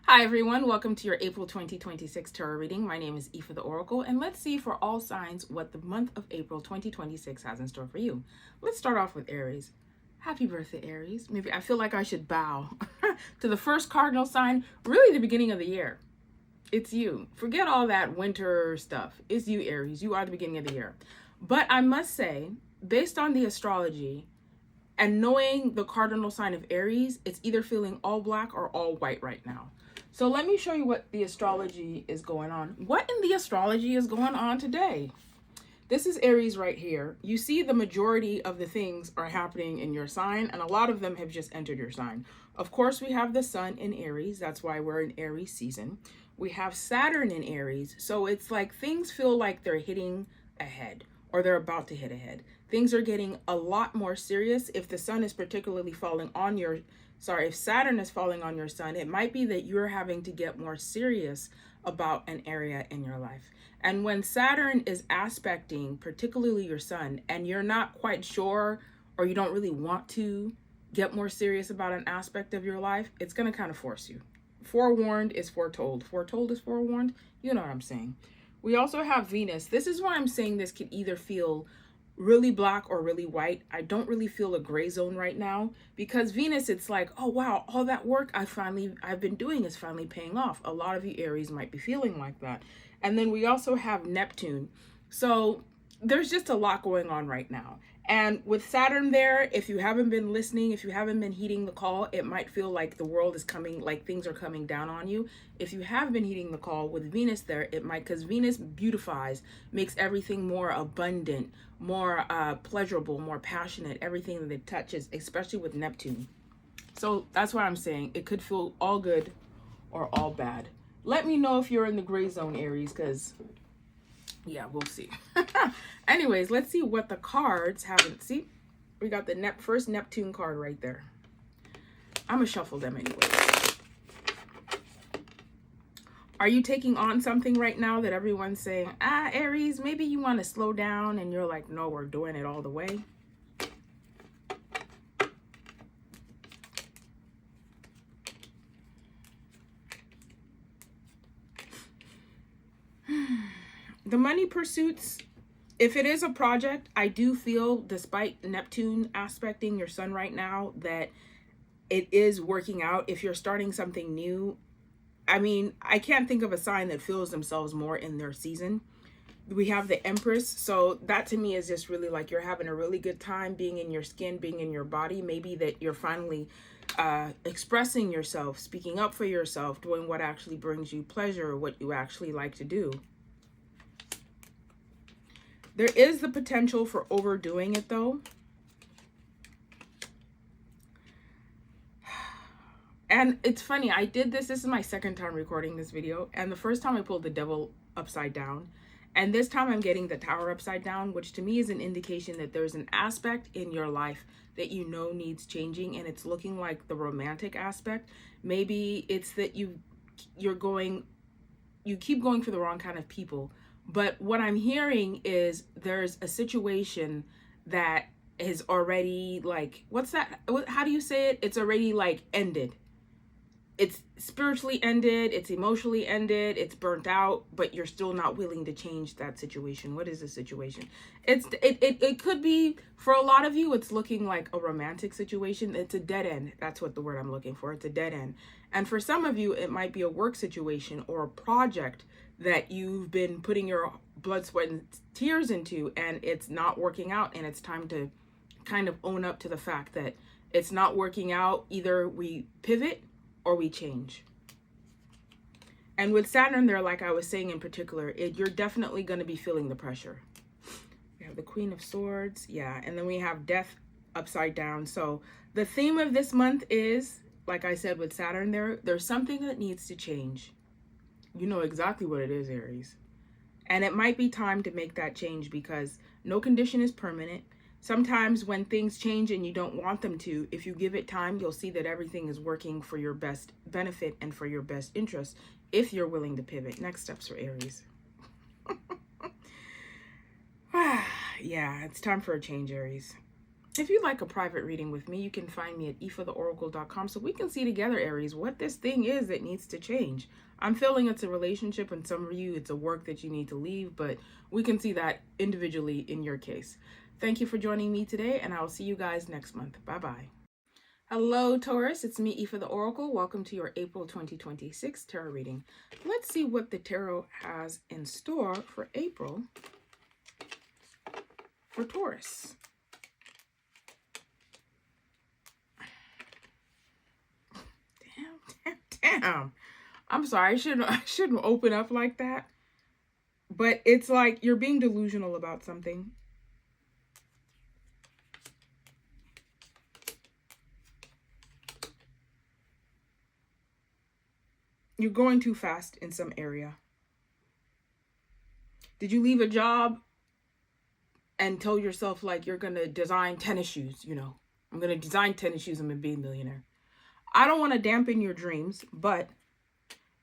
Hi everyone, welcome to your April 2026 tarot reading. My name is Aoife the Oracle, and let's see for all signs what the month of April 2026 has in store for you. Let's start off with Aries. Happy birthday, Aries. Maybe I feel like I should bow to the first cardinal sign, really the beginning of the year. It's you. Forget all that winter stuff. It's you, Aries. You are the beginning of the year. But I must say, based on the astrology, and knowing the cardinal sign of Aries, it's either feeling all black or all white right now. So let me show you what the astrology is going on. What in the astrology is going on today? This is Aries right here. You see the majority of the things are happening in your sign, and a lot of them have just entered your sign. Of course, we have the sun in Aries. That's why we're in Aries season. We have Saturn in Aries. So it's like things feel like they're hitting ahead or they're about to hit ahead. Things are getting a lot more serious. If the sun is particularly falling on your if Saturn is falling on your sun, it might be that you're having to get more serious about an area in your life. And when Saturn is aspecting, particularly your sun, and you're not quite sure or you don't really want to get more serious about an aspect of your life, it's going to kind of force you. Forewarned is foretold. Foretold is forewarned. You know what I'm saying. We also have Venus. This is why I'm saying this could either feel really black or really white. I don't really feel a gray zone right now because Venus, it's like, oh wow, all that work I've been doing is finally paying off. A lot of you Aries might be feeling like that. And then we also have Neptune. So there's just a lot going on right now. And with Saturn there, if you haven't been listening, if you haven't been heeding the call, it might feel like the world is coming, like things are coming down on you. If you have been heeding the call with Venus there, it might, because Venus beautifies, makes everything more abundant, more pleasurable, more passionate, everything that it touches, especially with Neptune. So that's why I'm saying it could feel all good or all bad. Let me know if you're in the gray zone, Aries, because yeah, we'll see. Anyways, let's see what the cards haven't. See, we got the first Neptune card right there. I'm gonna shuffle them anyway. Are you taking on something right now that everyone's saying, Aries, maybe you want to slow down, and you're like, no, we're doing it all the way? The money pursuits, if it is a project, I do feel, despite Neptune aspecting your sun right now, that it is working out. If you're starting something new, I mean, I can't think of a sign that feels themselves more in their season. We have the Empress. So that to me is just really like you're having a really good time being in your skin, being in your body. Maybe that you're finally expressing yourself, speaking up for yourself, doing what actually brings you pleasure, what you actually like to do. There is the potential for overdoing it though. And it's funny, I did this is my second time recording this video, and the first time I pulled the Devil upside down, and this time I'm getting the Tower upside down, which to me is an indication that there's an aspect in your life that you know needs changing, and it's looking like the romantic aspect. Maybe it's that you keep going for the wrong kind of people. But what I'm hearing is there's a situation that is already like, how do you say it? It's already like ended. It's spiritually ended, it's emotionally ended, it's burnt out, but you're still not willing to change that situation. What is the situation? It could be, for a lot of you, it's looking like a romantic situation. It's a dead end. That's what the word I'm looking for. It's a dead end. And for some of you, it might be a work situation or a project that you've been putting your blood, sweat, and tears into, and it's not working out, and it's time to kind of own up to the fact that it's not working out. Either we pivot or we change. And with Saturn there, like I was saying in particular, you're definitely going to be feeling the pressure. We have the Queen of Swords, yeah, and then we have Death upside down. So the theme of this month is, like I said with Saturn there's something that needs to change. You know exactly what it is, Aries. And it might be time to make that change because no condition is permanent. Sometimes when things change and you don't want them to, if you give it time, you'll see that everything is working for your best benefit and for your best interest if you're willing to pivot. Next steps for Aries. Yeah, it's time for a change, Aries. If you'd like a private reading with me, you can find me at efortheoracle.com so we can see together, Aries, what this thing is that needs to change. I'm feeling it's a relationship, and some of you, it's a work that you need to leave, but we can see that individually in your case. Thank you for joining me today, and I will see you guys next month. Bye-bye. Hello, Taurus. It's me, Aoife the Oracle. Welcome to your April 2026 tarot reading. Let's see what the tarot has in store for April for Taurus. Damn. I'm sorry. I shouldn't open up like that. But it's like you're being delusional about something. You're going too fast in some area. Did you leave a job and tell yourself like you're going to design tennis shoes? You know, I'm going to design tennis shoes. I'm going to be a millionaire. I don't want to dampen your dreams, but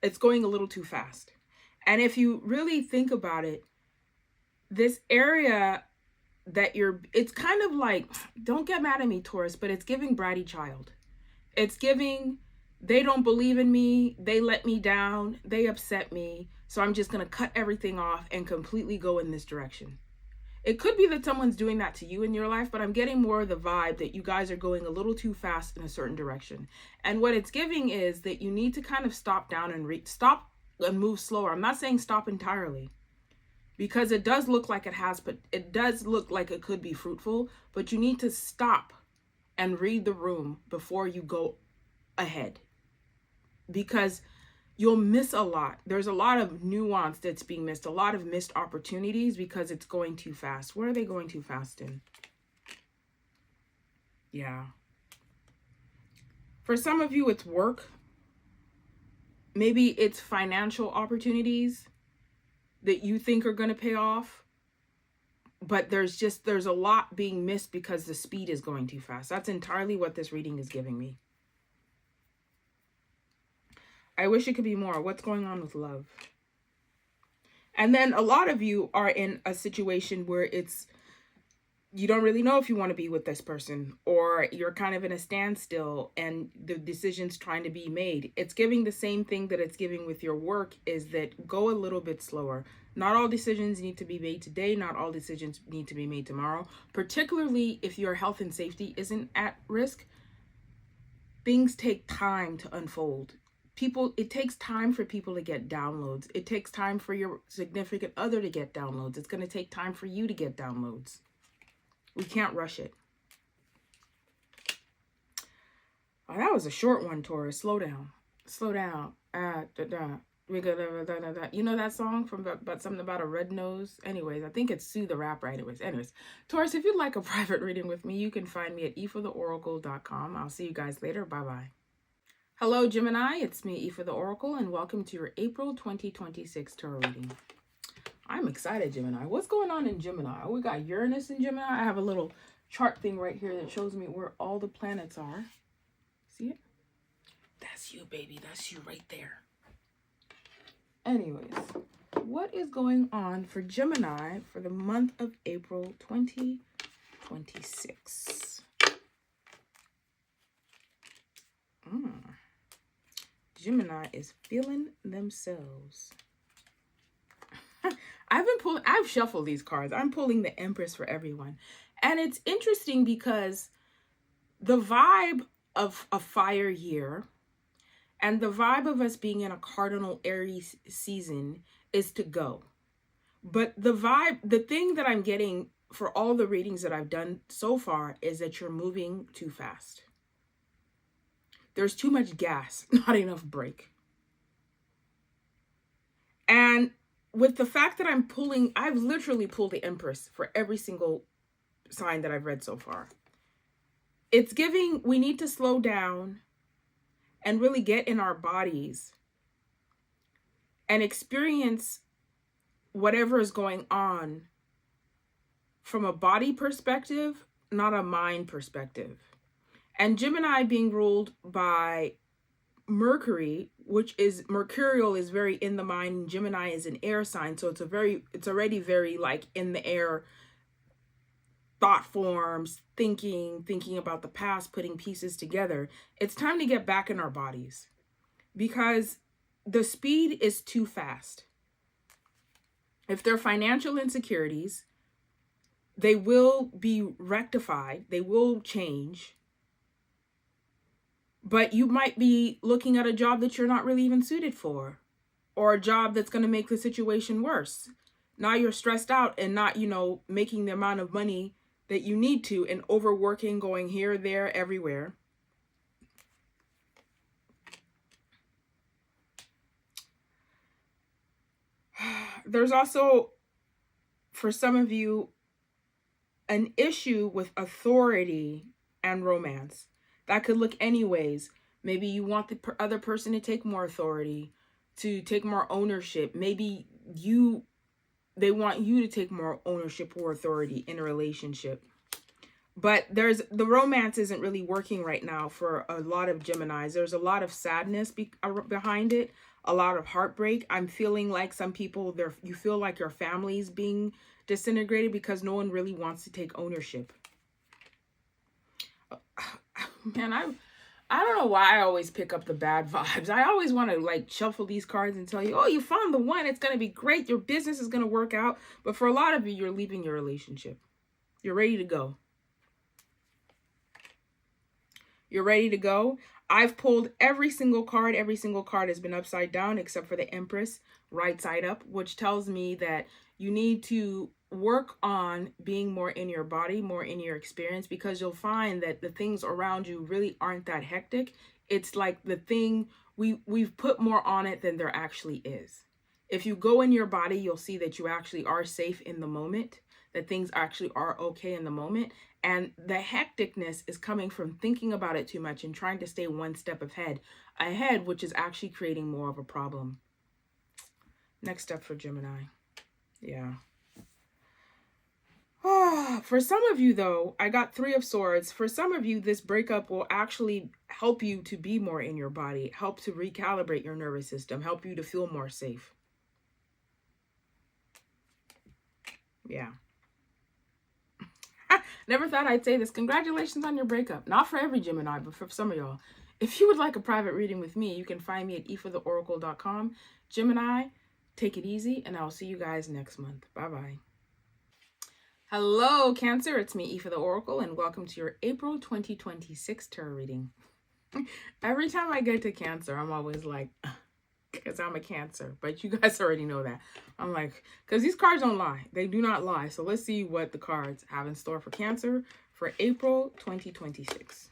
it's going a little too fast. And if you really think about it, this area that it's kind of like, don't get mad at me, Taurus, but it's giving bratty child. It's giving, they don't believe in me, they let me down, they upset me, so I'm just going to cut everything off and completely go in this direction. It could be that someone's doing that to you in your life, but I'm getting more of the vibe that you guys are going a little too fast in a certain direction. And what it's giving is that you need to kind of stop down and stop and move slower. I'm not saying stop entirely, because it does look like it has, but it does look like it could be fruitful, but you need to stop and read the room before you go ahead, because you'll miss a lot. There's a lot of nuance that's being missed, a lot of missed opportunities because it's going too fast. Where are they going too fast in? Yeah. For some of you, it's work. Maybe it's financial opportunities that you think are going to pay off, but there's a lot being missed because the speed is going too fast. That's entirely what this reading is giving me. I wish it could be more. What's going on with love? And then a lot of you are in a situation where you don't really know if you want to be with this person, or you're kind of in a standstill and the decision's trying to be made. It's giving the same thing that it's giving with your work, is that go a little bit slower. Not all decisions need to be made today. Not all decisions need to be made tomorrow, particularly if your health and safety isn't at risk. Things take time to unfold. It takes time for people to get downloads. It takes time for your significant other to get downloads. It's going to take time for you to get downloads. We can't rush it. Oh, that was a short one, Taurus. Slow down. Slow down. You know that song from about something about a red nose? Anyways, I think it's Sue the Rap, right? Anyways, Taurus, if you'd like a private reading with me, you can find me at efortheoracle.com. I'll see you guys later. Bye-bye. Hello, Gemini. It's me, Aoife the Oracle, and welcome to your April 2026 tarot reading. I'm excited, Gemini. What's going on in Gemini? We got Uranus in Gemini. I have a little chart thing right here that shows me where all the planets are. See it? That's you, baby. That's you right there. Anyways, what is going on for Gemini for the month of April 2026? Gemini is feeling themselves. I've shuffled these cards. I'm pulling the Empress for everyone. And it's interesting because the vibe of a fire year and the vibe of us being in a cardinal Aries season is to go. But the thing that I'm getting for all the readings that I've done so far is that you're moving too fast. There's too much gas, not enough brake. And with the fact that I've literally pulled the Empress for every single sign that I've read so far. It's giving, we need to slow down and really get in our bodies and experience whatever is going on from a body perspective, not a mind perspective. And Gemini being ruled by Mercury, which is mercurial, is very in the mind. Gemini is an air sign, so it's already very like in the air thought forms, thinking about the past, putting pieces together. It's time to get back in our bodies because the speed is too fast. If there are financial insecurities, they will be rectified, they will change. But you might be looking at a job that you're not really even suited for, or a job that's going to make the situation worse. Now you're stressed out and not, making the amount of money that you need to, and overworking, going here, there, everywhere. There's also, for some of you, an issue with authority and romance. That could look any ways. Maybe you want the other person to take more authority, to take more ownership. Maybe they want you to take more ownership or authority in a relationship. But the romance isn't really working right now for a lot of Geminis. There's a lot of sadness behind it, a lot of heartbreak. I'm feeling like some people, you feel like your family's being disintegrated because no one really wants to take ownership. Man, I don't know why I always pick up the bad vibes. I always want to shuffle these cards and tell you, oh, you found the one. It's going to be great. Your business is going to work out. But for a lot of you, you're leaving your relationship. You're ready to go. You're ready to go. I've pulled every single card. Every single card has been upside down except for the Empress, right side up, which tells me that you need to work on being more in your body, more in your experience, because you'll find that the things around you really aren't that hectic. It's like the thing, we've put more on it than there actually is. If you go in your body, you'll see that you actually are safe in the moment, that things actually are okay in the moment. And the hecticness is coming from thinking about it too much and trying to stay one step ahead, which is actually creating more of a problem. Next up for Gemini. Yeah. For some of you, though, I got 3 of Swords. For some of you, this breakup will actually help you to be more in your body, help to recalibrate your nervous system, help you to feel more safe. Yeah. Never thought I'd say this. Congratulations on your breakup. Not for every Gemini, but for some of y'all. If you would like a private reading with me, you can find me at efortheoracle.com. Gemini, take it easy, and I'll see you guys next month. Bye-bye. Hello, Cancer. It's me, Aoife the Oracle, and welcome to your April 2026 tarot reading. Every time I get to Cancer, I'm always like, because I'm a Cancer, but you guys already know that. I'm like, because these cards don't lie. They do not lie. So let's see what the cards have in store for Cancer for April 2026.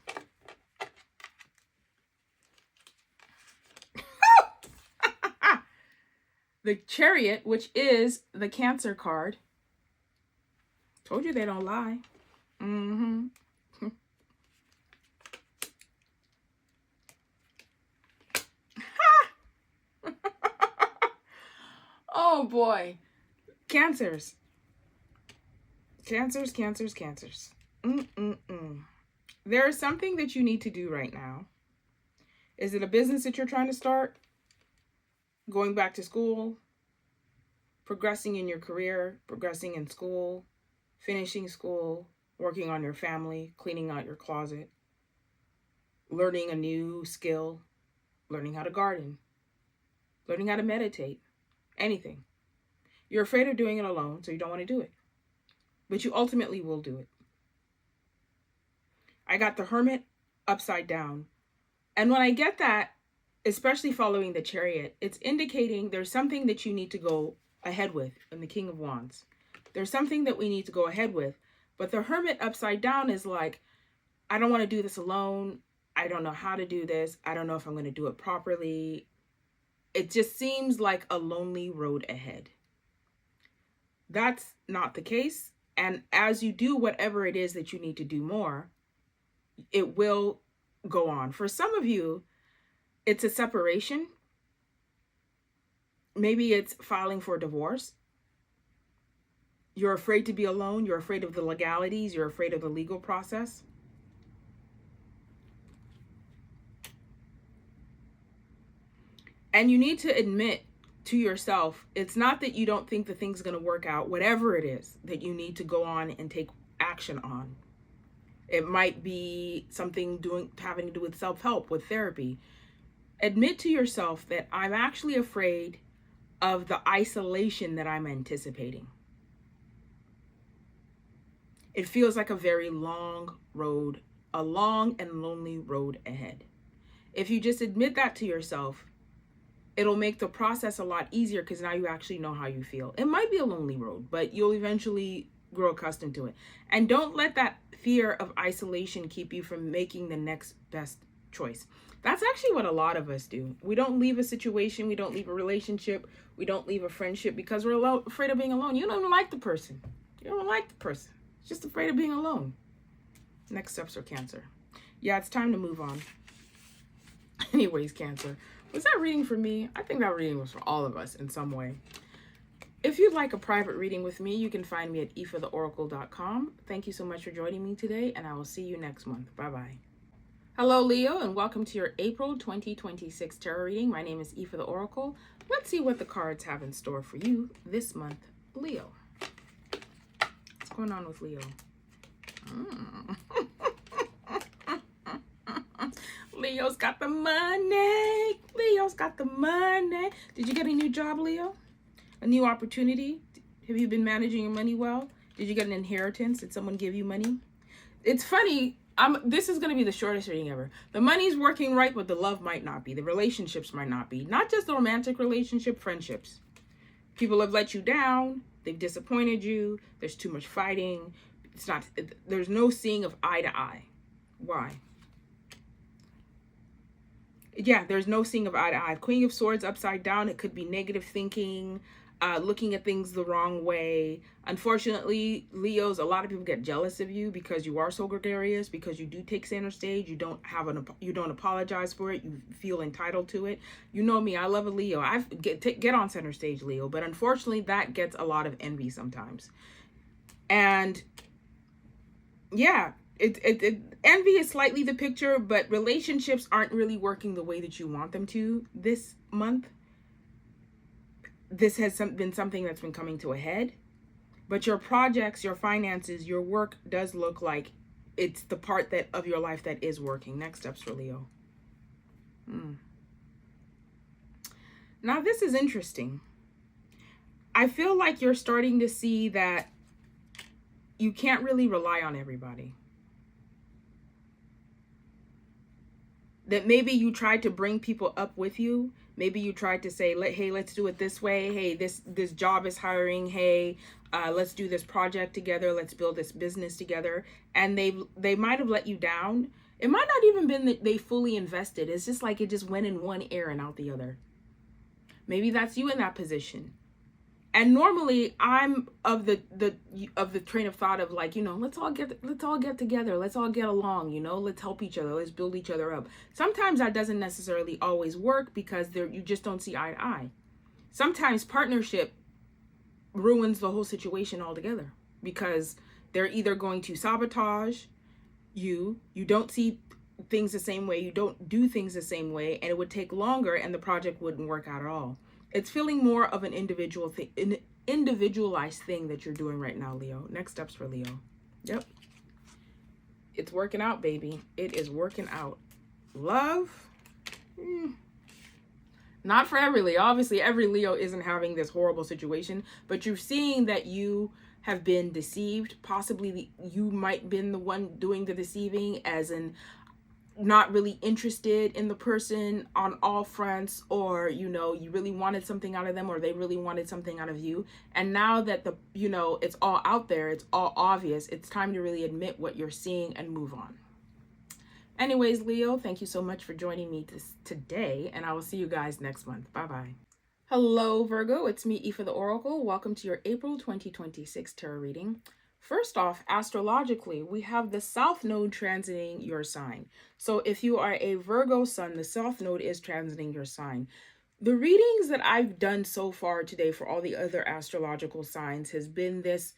The Chariot, which is the Cancer card. Told you they don't lie. Mm-hmm. Oh boy. Cancers. Cancers. There is something that you need to do right now. Is it a business that you're trying to start? Going back to school? Progressing in your career? Progressing in school? Finishing school? Working on your family? Cleaning out your closet? Learning a new skill? Learning how to garden? Learning how to meditate? Anything. You're afraid of doing it alone, so you don't want to do it. But you ultimately will do it. I got the Hermit upside down. And when I get that, especially following the Chariot, it's indicating there's something that you need to go ahead with in the King of Wands. There's something that we need to go ahead with. But the Hermit upside down is like, I don't want to do this alone. I don't know how to do this. I don't know if I'm going to do it properly. It just seems like a lonely road ahead. That's not the case. And as you do whatever it is that you need to do more, it will go on. For some of you, it's a separation. Maybe it's filing for divorce. You're afraid to be alone. You're afraid of the legalities. You're afraid of the legal process. And you need to admit to yourself, it's not that you don't think the thing's going to work out, whatever it is that you need to go on and take action on. It might be something having to do with self-help, with therapy. Admit to yourself that I'm actually afraid of the isolation that I'm anticipating. It feels like a very long road, a long and lonely road ahead. If you just admit that to yourself, it'll make the process a lot easier because now you actually know how you feel. It might be a lonely road, but you'll eventually grow accustomed to it. And don't let that fear of isolation keep you from making the next best choice. That's actually what a lot of us do. We don't leave a situation, we don't leave a relationship, we don't leave a friendship because we're afraid of being alone. You don't even like the person. You don't like the person. It's just afraid of being alone. Next steps are Cancer. Yeah, it's time to move on. Anyways, Cancer. Was that reading for me? I think that reading was for all of us in some way. If you'd like a private reading with me, you can find me at efortheoracle.com. Thank you so much for joining me today, and I will see you next month. Bye-bye. Hello, Leo, and welcome to your April 2026 tarot reading. My name is Aoife the Oracle. Let's see what the cards have in store for you this month, Leo. What's going on with Leo? Leo's got the money. Leo's got the money. Did you get a new job, Leo? A new opportunity? Have you been managing your money well? Did you get an inheritance? Did someone give you money? It's funny. This is going to be the shortest reading ever. The money's working right, but the love might not be. The relationships might not be. Not just the romantic relationship, friendships. People have let you down. They've disappointed you. There's too much fighting. There's no seeing of eye to eye. Why? Yeah, there's no seeing of eye to eye. Queen of Swords upside down. It could be negative thinking, looking at things the wrong way. Unfortunately, Leos, a lot of people get jealous of you because you are so gregarious, because you do take center stage. You don't apologize for it. You feel entitled to it. You know me. I love a Leo. Get on center stage, Leo. But unfortunately, that gets a lot of envy sometimes. And yeah. Envy is slightly the picture, but relationships aren't really working the way that you want them to this month. This has been something that's been coming to a head, but your projects, your finances, your work does look like it's the part of your life that is working. Next steps for Leo. Now this is interesting. I feel like you're starting to see that you can't really rely on everybody. That maybe you tried to bring people up with you. Maybe you tried to say, hey, let's do it this way. Hey, this job is hiring. Hey, let's do this project together. Let's build this business together. And they might have let you down. It might not even been that they fully invested. It's just like it just went in one ear and out the other. Maybe that's you in that position. And normally I'm of the train of thought of like, let's all get together. Let's all get along, let's help each other. Let's build each other up. Sometimes that doesn't necessarily always work because you just don't see eye to eye. Sometimes partnership ruins the whole situation altogether because they're either going to sabotage you don't see things the same way, you don't do things the same way, and it would take longer and the project wouldn't work out at all. It's feeling more of an individualized thing that you're doing right now, Leo. Next steps for Leo. Yep. It's working out, baby. It is working out. Love? Not for every Leo. Obviously, every Leo isn't having this horrible situation, but you're seeing that you have been deceived. Possibly you might have been the one doing the deceiving, as in not really interested in the person on all fronts, or you really wanted something out of them, or they really wanted something out of you. And now that it's all out there, it's all obvious, it's time to really admit what you're seeing and move on. Anyways, Leo, thank you so much for joining me today, and I will see you guys next month. Bye-bye. Hello, Virgo. It's me, Aoife the Oracle. Welcome to your April 2026 tarot reading. First off, astrologically, we have the South Node transiting your sign. So if you are a Virgo sun, the South Node is transiting your sign. The readings that I've done so far today for all the other astrological signs has been this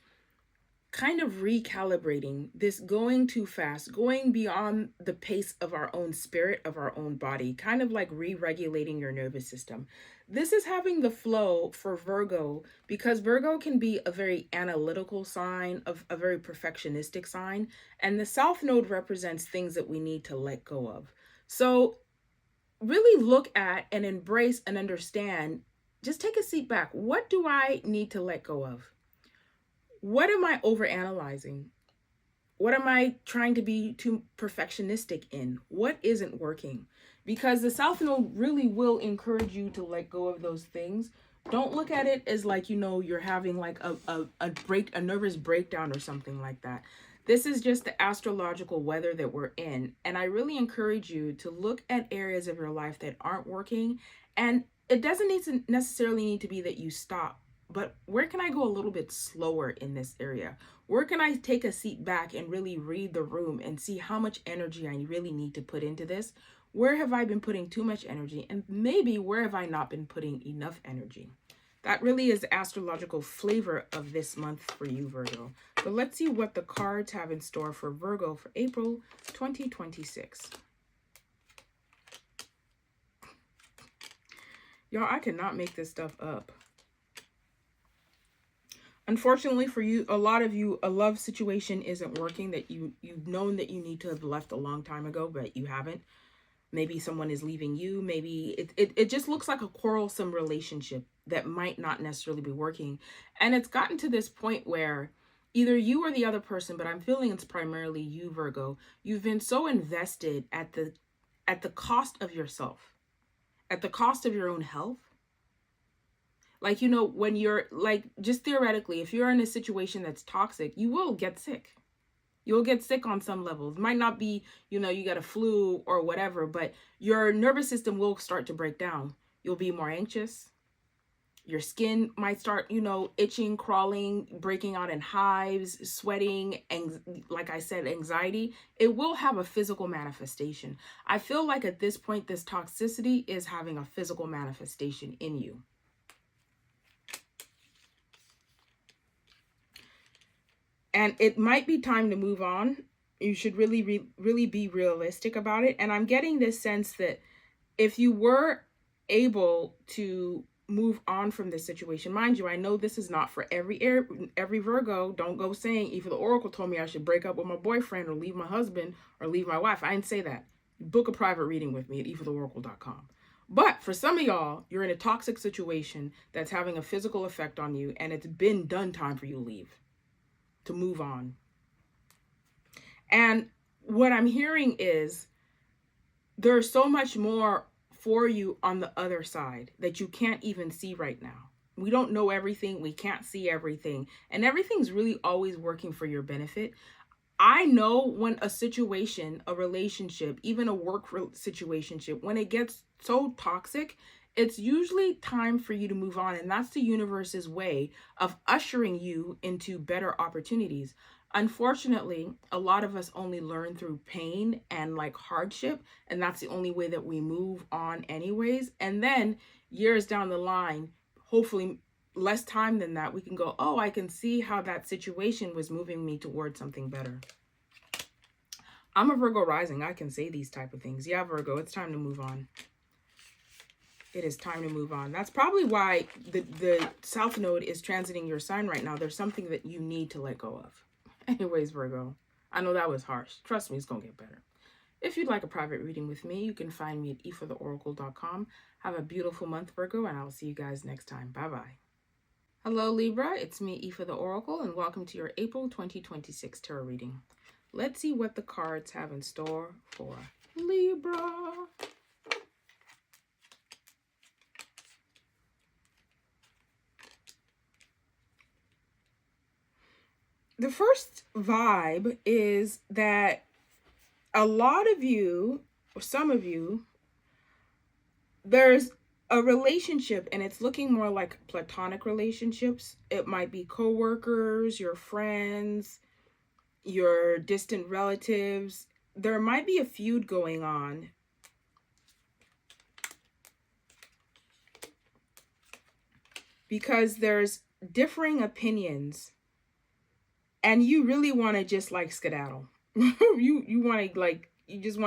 kind of recalibrating, this going too fast, going beyond the pace of our own spirit, of our own body, kind of like re-regulating your nervous system. This is having the flow for Virgo because Virgo can be a very analytical sign, of a very perfectionistic sign, and the South Node represents things that we need to let go of. So really look at and embrace and understand, just take a seat back. What do I need to let go of? What am I overanalyzing? What am I trying to be too perfectionistic in? What isn't working? Because the South Node really will encourage you to let go of those things. Don't look at it as like, you're having like a nervous breakdown or something like that. This is just the astrological weather that we're in. And I really encourage you to look at areas of your life that aren't working. And it doesn't necessarily need to be that you stop, but where can I go a little bit slower in this area? Where can I take a seat back and really read the room and see how much energy I really need to put into this? Where have I been putting too much energy? And maybe where have I not been putting enough energy? That really is the astrological flavor of this month for you, Virgo. So let's see what the cards have in store for Virgo for April 2026. Y'all, I cannot make this stuff up. Unfortunately for you, a lot of you, a love situation isn't working that you've known that you need to have left a long time ago, but you haven't. Maybe someone is leaving you. Maybe it just looks like a quarrelsome relationship that might not necessarily be working. And it's gotten to this point where either you or the other person, but I'm feeling it's primarily you, Virgo, you've been so invested at the cost of yourself, at the cost of your own health. Like, when you're like, just theoretically, if you're in a situation that's toxic, you will get sick. You'll get sick on some levels. It might not be, you got a flu or whatever, but your nervous system will start to break down. You'll be more anxious. Your skin might start, itching, crawling, breaking out in hives, sweating, like I said, anxiety. It will have a physical manifestation. I feel like at this point, this toxicity is having a physical manifestation in you. And it might be time to move on. You should really be realistic about it. And I'm getting this sense that if you were able to move on from this situation, mind you, I know this is not for every Virgo. Don't go saying, if the Oracle told me I should break up with my boyfriend or leave my husband or leave my wife. I didn't say that. Book a private reading with me at eveoftheoracle.com. But for some of y'all, you're in a toxic situation that's having a physical effect on you, and it's been done time for you to leave, to move on. And what I'm hearing is there's so much more for you on the other side that you can't even see right now. We don't know everything. We can't see everything. And everything's really always working for your benefit. I know when a situation, a relationship, even a work situationship, when it gets so toxic, it's usually time for you to move on. And that's the universe's way of ushering you into better opportunities. Unfortunately, a lot of us only learn through pain and like hardship. And that's the only way that we move on anyways. And then years down the line, hopefully less time than that, we can go, oh, I can see how that situation was moving me towards something better. I'm a Virgo rising. I can say these type of things. Yeah, Virgo, it's time to move on. It is time to move on. That's probably why the South Node is transiting your sign right now. There's something that you need to let go of. Anyways, Virgo, I know that was harsh. Trust me, it's going to get better. If you'd like a private reading with me, you can find me at efortheoracle.com. Have a beautiful month, Virgo, and I'll see you guys next time. Bye-bye. Hello, Libra. It's me, Aoife the Oracle, and welcome to your April 2026 tarot reading. Let's see what the cards have in store for Libra. The first vibe is that a lot of you, or some of you, there's a relationship and it's looking more like platonic relationships. It might be coworkers, your friends, your distant relatives. There might be a feud going on. Because there's differing opinions. and you really want to just like skedaddle. You want to like you just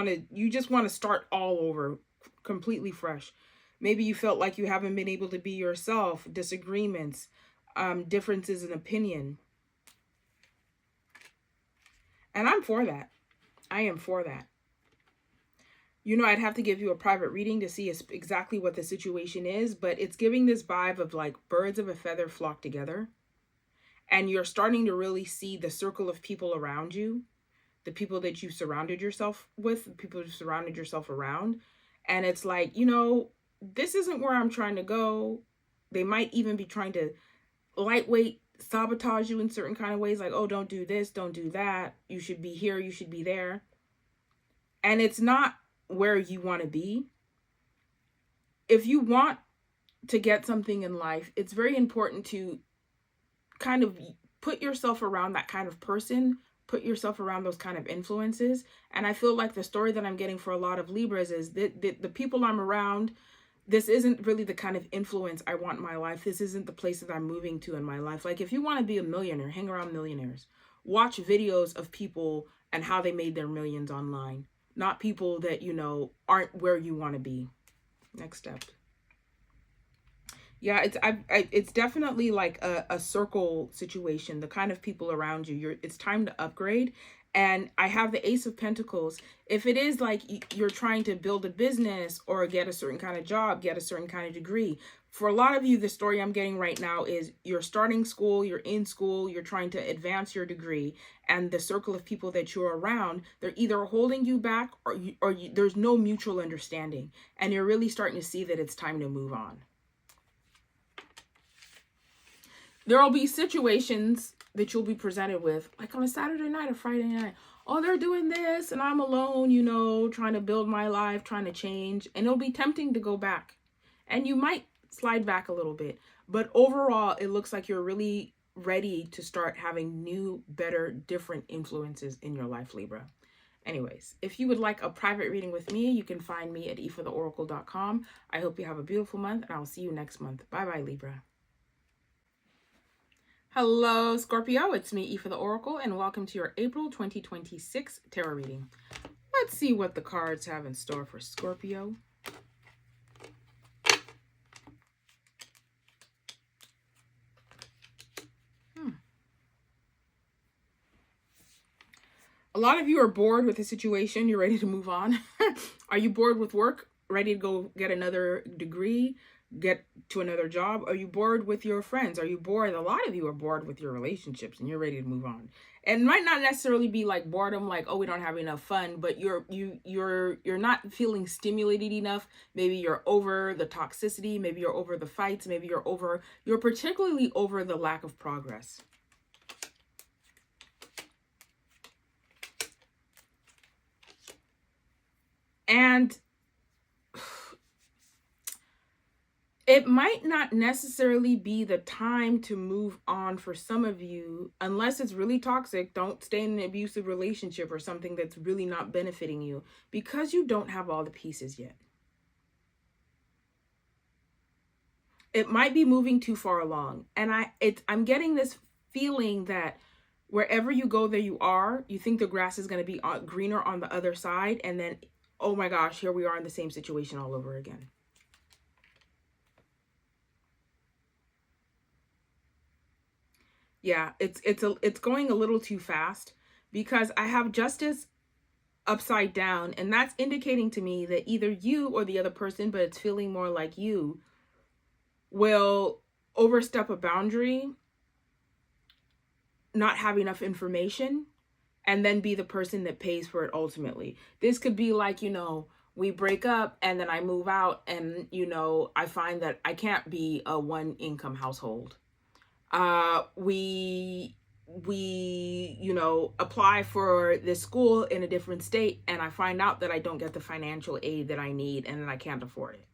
want to start all over, completely fresh. Maybe you felt like you haven't been able to be yourself, disagreements, differences in opinion. And I'm for that. I am for that. You know, I'd have to give you a private reading to see exactly what the situation is, but it's giving this vibe of like birds of a feather flock together. And you're starting to really see the circle of people around you, the people that you surrounded yourself with, the people you surrounded yourself around. And it's like, you know, this isn't where I'm trying to go. They might even be trying to lightweight sabotage you in certain kind of ways, like, oh, don't do this, don't do that. You should be here, you should be there. And it's not where you want to be. If you want to get something in life, it's very important to kind of put yourself around that kind of person, put yourself around those kind of influences. And I feel like the story that I'm getting for a lot of Libras is that the people I'm around, this isn't really the kind of influence I want in my life. This isn't the place that I'm moving to in my life. Like, if you want to be a millionaire, hang around millionaires. Watch videos of people and how they made their millions online, not people that, you know, aren't where you want to be. Next step. Yeah, it's definitely like a circle situation, the kind of people around you. It's time to upgrade. And I have the Ace of Pentacles. If it is like you're trying to build a business or get a certain kind of job, get a certain kind of degree. For a lot of you, the story I'm getting right now is you're starting school, you're in school, you're trying to advance your degree, and the circle of people that you're around, they're either holding you back or there's no mutual understanding. And you're really starting to see that it's time to move on. There will be situations that you'll be presented with, like on a Saturday night or Friday night. Oh, they're doing this and I'm alone, you know, trying to build my life, trying to change. And it'll be tempting to go back. And you might slide back a little bit. But overall, it looks like you're really ready to start having new, better, different influences in your life, Libra. Anyways, if you would like a private reading with me, you can find me at efortheoracle.com. I hope you have a beautiful month, and I'll see you next month. Bye-bye, Libra. Hello, Scorpio. It's me, Aoife the Oracle, and welcome to your April 2026 tarot reading. Let's see what the cards have in store for Scorpio. A lot of you are bored with the situation. You're ready to move on. Are you bored with work? Ready to go get another degree? Get to another job? Are you bored with your friends? Are you bored? A lot of you are bored with your relationships and you're ready to move on. And it might not necessarily be like boredom, like, oh, we don't have enough fun, but you're not feeling stimulated enough. Maybe you're over the toxicity, maybe you're over the fights, maybe you're particularly over the lack of progress. And it might not necessarily be the time to move on for some of you, unless it's really toxic. Don't stay in an abusive relationship or something that's really not benefiting you, because you don't have all the pieces yet. It might be moving too far along. And I'm getting this feeling that wherever you go, there you are. You think the grass is going to be greener on the other side. And then, oh my gosh, here we are in the same situation all over again. Yeah, it's going a little too fast, because I have Justice upside down, and that's indicating to me that either you or the other person, but it's feeling more like you, will overstep a boundary, not have enough information, and then be the person that pays for it ultimately. This could be like, you know, we break up and then I move out and, you know, I find that I can't be a one income household. We you know, apply for this school in a different state, and I find out that I don't get the financial aid that I need, and then I can't afford it.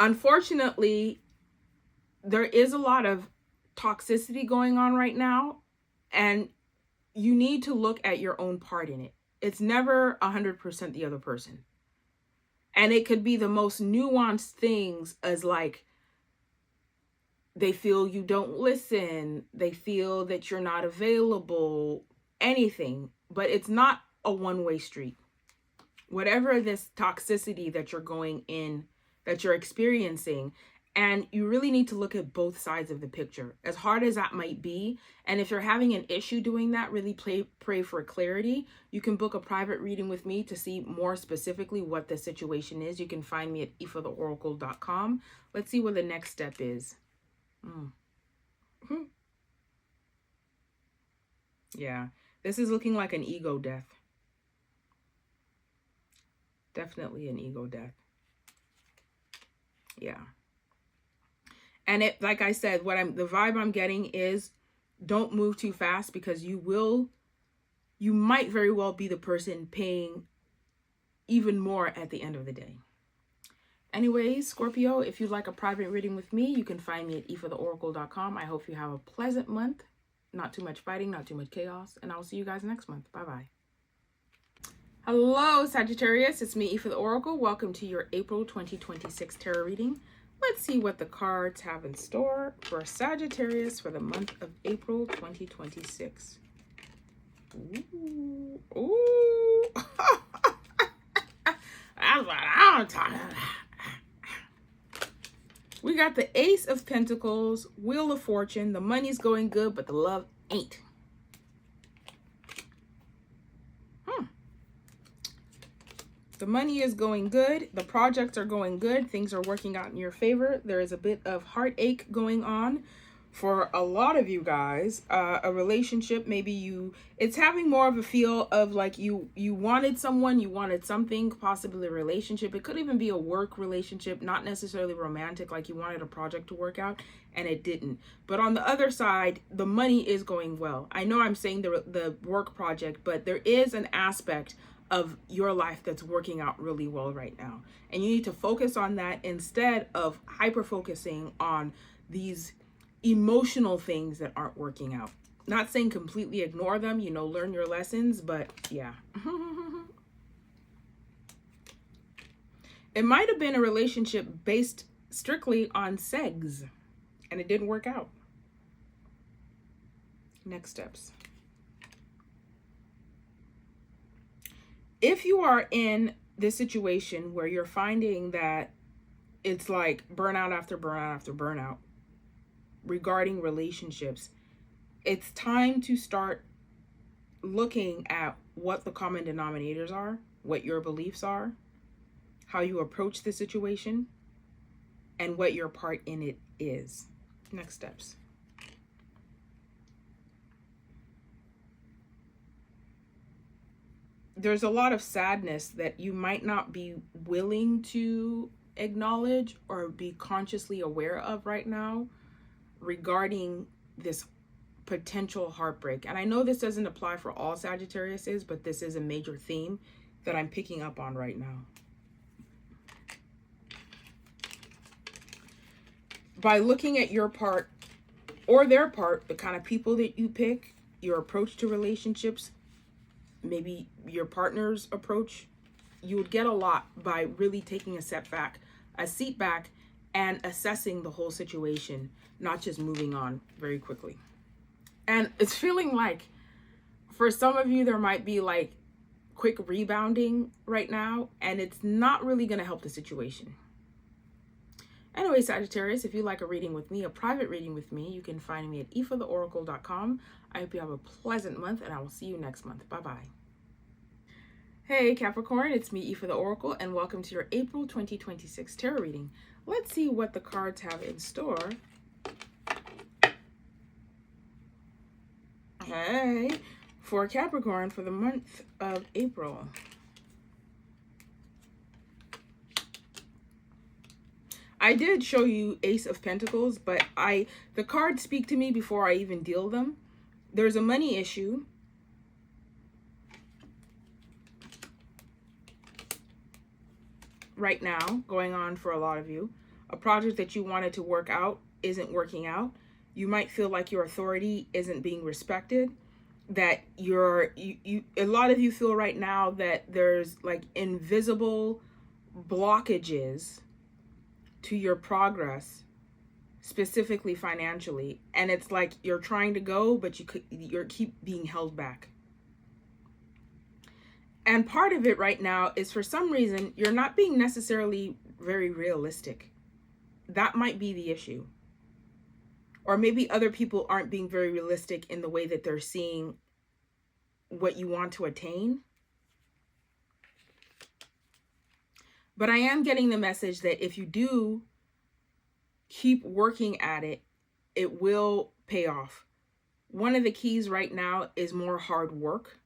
Unfortunately, there is a lot of toxicity going on right now, and you need to look at your own part in it. It's never 100% the other person. And it could be the most nuanced things, as like, they feel you don't listen, they feel that you're not available, anything. But it's not a one-way street. Whatever this toxicity that you're going in, that you're experiencing, and you really need to look at both sides of the picture, as hard as that might be. And if you're having an issue doing that, really pray for clarity. You can book a private reading with me to see more specifically what the situation is. You can find me at ifatheoracle.com. Let's see what the next step is. Yeah, this is looking like an ego death. Definitely an ego death. Yeah. And it, like I said, the vibe I'm getting is don't move too fast, because you might very well be the person paying even more at the end of the day. Anyways, Scorpio, if you'd like a private reading with me, you can find me at ifatheoracle.com. I hope you have a pleasant month. Not too much fighting, not too much chaos. And I'll see you guys next month. Bye-bye. Hello, Sagittarius. It's me, Ifa the Oracle. Welcome to your April 2026 tarot reading. Let's see what the cards have in store for Sagittarius for the month of April 2026. Ooh. Ooh. That's what I'm talking about. We got the Ace of Pentacles, Wheel of Fortune. The money's going good, but the love ain't. The money is going good. The projects are going good. Things are working out in your favor. There is a bit of heartache going on for a lot of you guys. A relationship, maybe it's having more of a feel of like you wanted someone, you wanted something, possibly a relationship. It could even be a work relationship, not necessarily romantic, like you wanted a project to work out and it didn't. But on the other side, the money is going well. I know I'm saying the work project, but there is an aspect of your life that's working out really well right now. And you need to focus on that instead of hyper focusing on these emotional things that aren't working out. Not saying completely ignore them, learn your lessons, but yeah. It might have been a relationship based strictly on sex and it didn't work out. Next steps. If you are in this situation where you're finding that it's like burnout after burnout after burnout regarding relationships, it's time to start looking at what the common denominators are, what your beliefs are, how you approach the situation, and what your part in it is. Next steps. There's a lot of sadness that you might not be willing to acknowledge or be consciously aware of right now regarding this potential heartbreak. And I know this doesn't apply for all Sagittariuses, but this is a major theme that I'm picking up on right now. By looking at your part or their part, the kind of people that you pick, your approach to relationships, maybe your partner's approach, you would get a lot by really taking a seat back and assessing the whole situation, not just moving on very quickly. And it's feeling like for some of you, there might be like quick rebounding right now, and it's not really going to help the situation. Anyway, Sagittarius, if you'd like a reading with me, a private reading with me, you can find me at ifatheoracle.com. I hope you have a pleasant month, and I will see you next month. Bye-bye. Hey, Capricorn, it's me, Ifa the Oracle, and welcome to your April 2026 tarot reading. Let's see what the cards have in store. Hey, for Capricorn for the month of April. I did show you Ace of Pentacles, but the cards speak to me before I even deal them. There's a money issue. Right now going on for a lot of you. A project that you wanted to work out isn't working out. You might feel like your authority isn't being respected, that a lot of you feel right now that there's like invisible blockages to your progress specifically financially. And it's like you're trying to go, but you're keep being held back. And part of it right now is, for some reason, you're not being necessarily very realistic. That might be the issue. Or maybe other people aren't being very realistic in the way that they're seeing what you want to attain. But I am getting the message that if you do keep working at it, it will pay off. One of the keys right now is more hard work.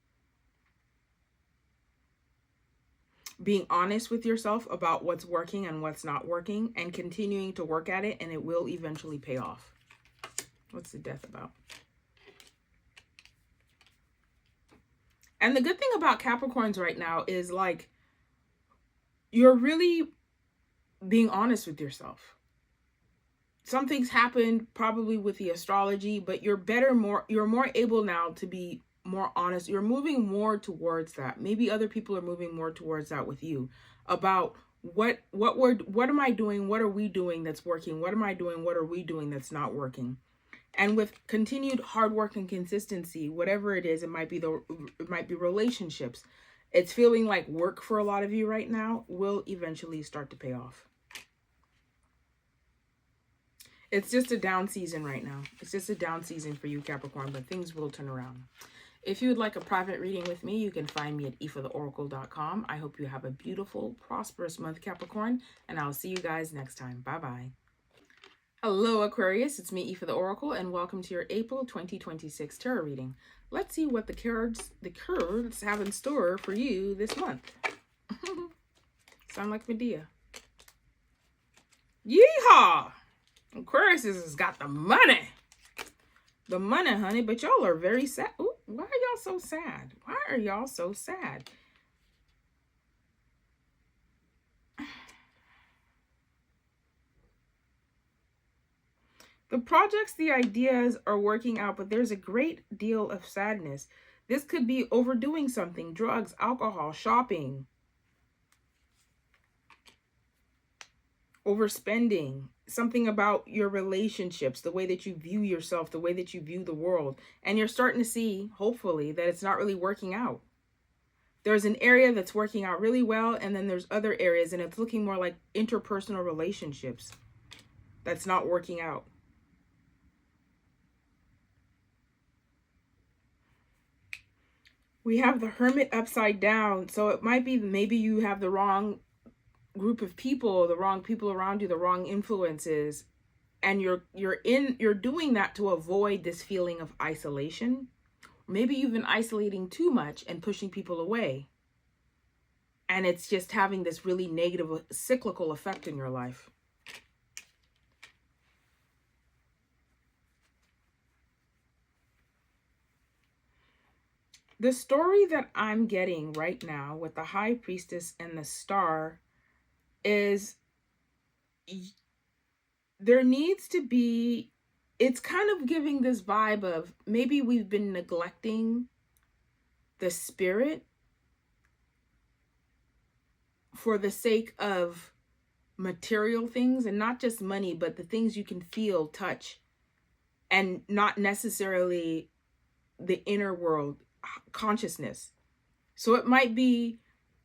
Being honest with yourself about what's working and what's not working, and continuing to work at it, and it will eventually pay off. What's the death about? And the good thing about Capricorns right now is, like, you're really being honest with yourself. Something's happened probably with the astrology, but you're more able now to be more honest. You're moving more towards that. Maybe other people are moving more towards that with you, about what am I doing? What are we doing that's working? What am I doing? What are we doing that's not working? And with continued hard work and consistency, whatever it is, it might be relationships. It's feeling like work for a lot of you right now will eventually start to pay off. It's just a down season right now. It's just a down season for you, Capricorn, but things will turn around. If you would like a private reading with me, you can find me at efortheoracle.com. I hope you have a beautiful, prosperous month, Capricorn, and I'll see you guys next time. Bye-bye. Hello, Aquarius. It's me, Aoife the Oracle, and welcome to your April 2026 tarot reading. Let's see what the cards have in store for you this month. Sound like Medea. Yeehaw! Aquarius has got the money. The money, honey, but y'all are very sad. Ooh, why are y'all so sad? Why are y'all so sad? The projects, the ideas are working out, but there's a great deal of sadness. This could be overdoing something, drugs, alcohol, shopping, overspending, something about your relationships, the way that you view yourself, the way that you view the world. And you're starting to see, hopefully, that it's not really working out. There's an area that's working out really well, and then there's other areas, and it's looking more like interpersonal relationships that's not working out. We have the Hermit upside down, so it might be maybe you have the wrong group of people, the wrong people around you, the wrong influences, and you're doing that to avoid this feeling of isolation. Maybe you've been isolating too much and pushing people away, and it's just having this really negative cyclical effect in your life. The story that I'm getting right now with the High Priestess and the Star is there needs to be, it's kind of giving this vibe of maybe we've been neglecting the spirit for the sake of material things, and not just money, but the things you can feel, touch, and not necessarily the inner world consciousness. So it might be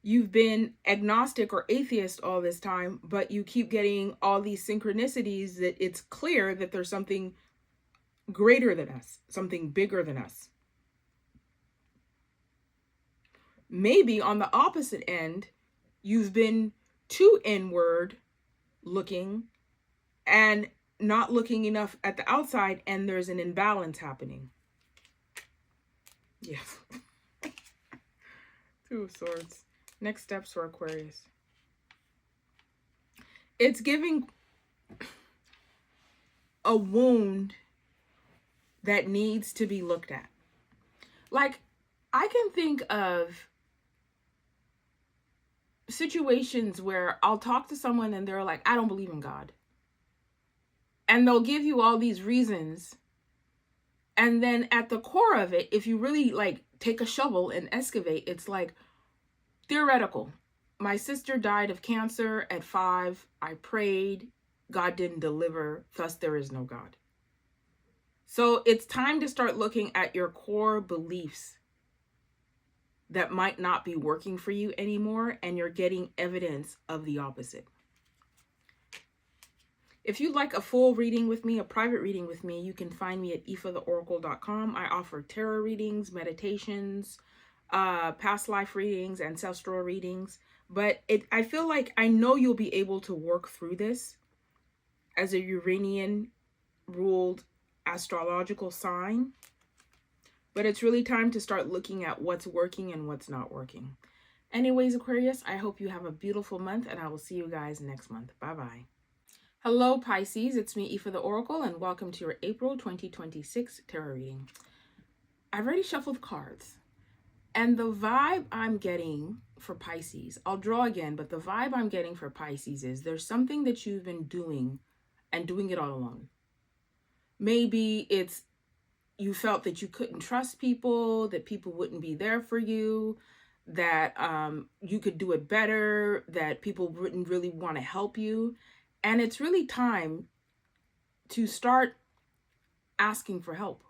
you've been agnostic or atheist all this time, but you keep getting all these synchronicities that it's clear that there's something greater than us, something bigger than us. Maybe on the opposite end, you've been too inward looking and not looking enough at the outside, and there's an imbalance happening. Yes. Two of Swords. Next steps for Aquarius. It's giving a wound that needs to be looked at. Like, I can think of situations where I'll talk to someone and they're like, I don't believe in God. And they'll give you all these reasons. And then at the core of it, if you really like take a shovel and excavate, it's like theoretical. My sister died of cancer at 5. I prayed. God didn't deliver, thus there is no God. So it's time to start looking at your core beliefs that might not be working for you anymore, and you're getting evidence of the opposite. If you'd like a full reading with me, a private reading with me, you can find me at ifatheoracle.com. I offer tarot readings, meditations, past life readings, ancestral readings. But I feel like I know you'll be able to work through this as a Uranian ruled astrological sign. But it's really time to start looking at what's working and what's not working. Anyways, Aquarius, I hope you have a beautiful month, and I will see you guys next month. Bye-bye. Hello, Pisces. It's me, Aoife the Oracle, and welcome to your April 2026 tarot reading. I've already shuffled cards, and the vibe I'm getting for Pisces, I'll draw again, but the vibe I'm getting for Pisces is there's something that you've been doing and doing it all alone. Maybe it's you felt that you couldn't trust people, that people wouldn't be there for you, that you could do it better, that people wouldn't really want to help you. And it's really time to start asking for help.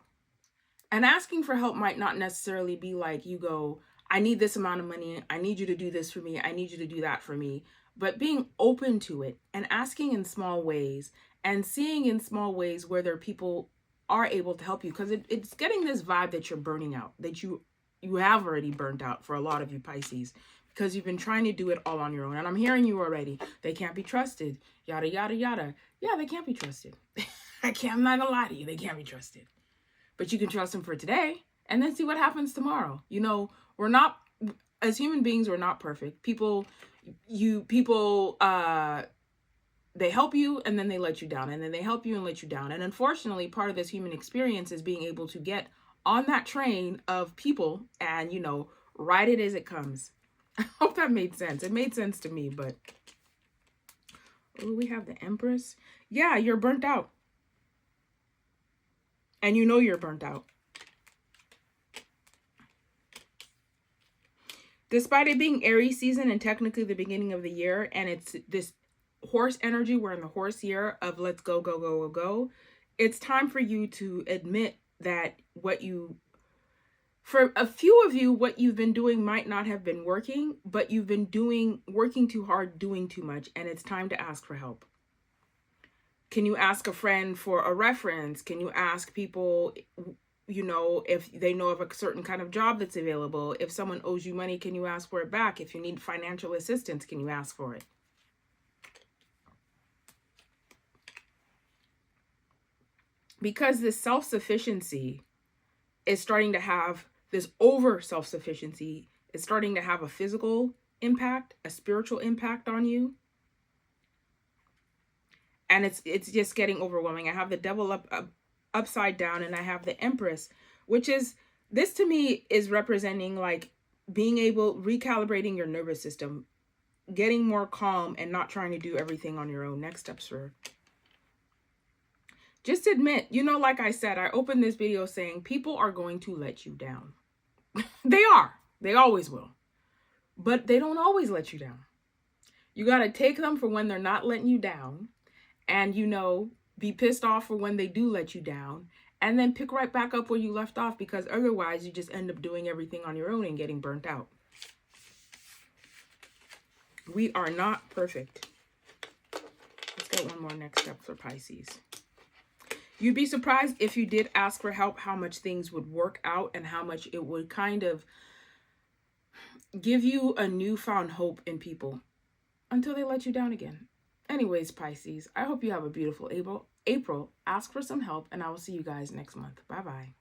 And asking for help might not necessarily be like you go, I need this amount of money, I need you to do this for me, I need you to do that for me. But being open to it and asking in small ways and seeing in small ways where there are people are able to help you, because it's getting this vibe that you're burning out, that you have already burnt out for a lot of you Pisces, because you've been trying to do it all on your own. And I'm hearing you already. They can't be trusted, yada, yada, yada. Yeah, they can't be trusted. I'm not gonna lie to you. They can't be trusted. But you can trust them for today and then see what happens tomorrow. You know, we're not, as human beings, we're not perfect. People, they help you and then they let you down, and then they help you and let you down. And unfortunately, part of this human experience is being able to get on that train of people and, you know, ride it as it comes. I hope that made sense. It made sense to me, but oh, we have the Empress. Yeah, you're burnt out. And you know you're burnt out. Despite it being Aries season and technically the beginning of the year, and it's this horse energy, we're in the horse year of let's go, go, go, go, go. It's time for you to admit that for a few of you, what you've been doing might not have been working, but you've been working too hard, doing too much, and it's time to ask for help. Can you ask a friend for a reference? Can you ask people, you know, if they know of a certain kind of job that's available? If someone owes you money, can you ask for it back? If you need financial assistance, can you ask for it? Because this self-sufficiency is starting to have this over self-sufficiency is starting to have a physical impact, a spiritual impact on you. And it's just getting overwhelming. I have the Devil upside down, and I have the Empress, which is, this to me is representing like being able, recalibrating your nervous system, getting more calm and not trying to do everything on your own. Next steps for just admit, you know, like I said, I opened this video saying people are going to let you down. They are. They always will. But they don't always let you down. You got to take them for when they're not letting you down. And, you know, be pissed off for when they do let you down. And then pick right back up where you left off, because otherwise you just end up doing everything on your own and getting burnt out. We are not perfect. Let's get one more next step for Pisces. You'd be surprised if you did ask for help, how much things would work out and how much it would kind of give you a newfound hope in people until they let you down again. Anyways, Pisces, I hope you have a beautiful April. Ask for some help, and I will see you guys next month. Bye-bye.